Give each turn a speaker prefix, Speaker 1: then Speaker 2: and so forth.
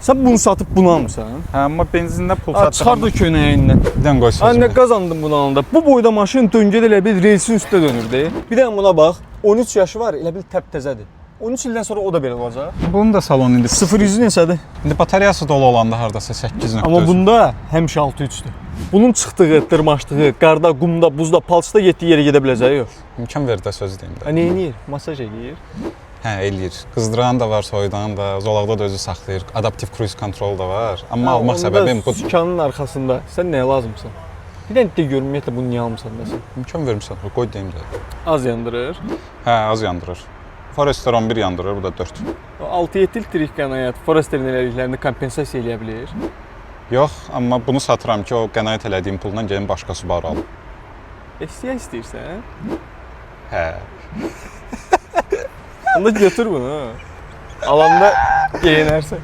Speaker 1: Sən bunu satıb bunu almısan?
Speaker 2: Hə, amma benzinlə pul
Speaker 1: Çıxar da köynəyindən.
Speaker 2: Birdən qoy
Speaker 1: Nə
Speaker 2: sözümü.
Speaker 1: qazandın bunu alanda? Bu boyda maşın döngədə elə bil relsin üstə dönür də. Bir də buna bax. 13 yaşı var, elə bil təptəzədir. 13 ildən sonra o da belə olacaq.
Speaker 2: Bunun da salonu indi
Speaker 1: 0-100 neçədir?
Speaker 2: İndi batareyası dolu olanda hardasa 8.4.
Speaker 1: Amma bunda həmişə 6-3-dür. Bunun çıxdığı, dırmaşdığı, qarda, qumda, buzda, palçıda getdiyi yerə gedə biləcəyi yox.
Speaker 2: İmkan ver də söz deyim də.
Speaker 1: Nə edir? Masaj edir.
Speaker 2: Hə, eləyir. Qızdıran da var, soyudan da, zolaqda da özü saxlayır. Adaptiv cruise control da var. Amma almaq səbəbim bu.
Speaker 1: Sükanın arxasında sən nəyə lazımsan? Bir dənə də görüm ümumiyyətlə bunu niyə almısan desən.
Speaker 2: İmkan vermirsən, qoy deyim də.
Speaker 1: Az yandırır.
Speaker 2: Hə, az yandırır. Forester 11 yandırır, bu da 4.
Speaker 1: 6-7 litrik qənaət Forester'in elədiklərini kompensasiya eləyə bilir.
Speaker 2: Yox, amma bunu satıram ki, o qənaət elədiyim pulla gəlin başqa Subaru alım.
Speaker 1: İstəyirsən?
Speaker 2: Hə.
Speaker 1: Onda götür bunu. Alanda geyinərsən.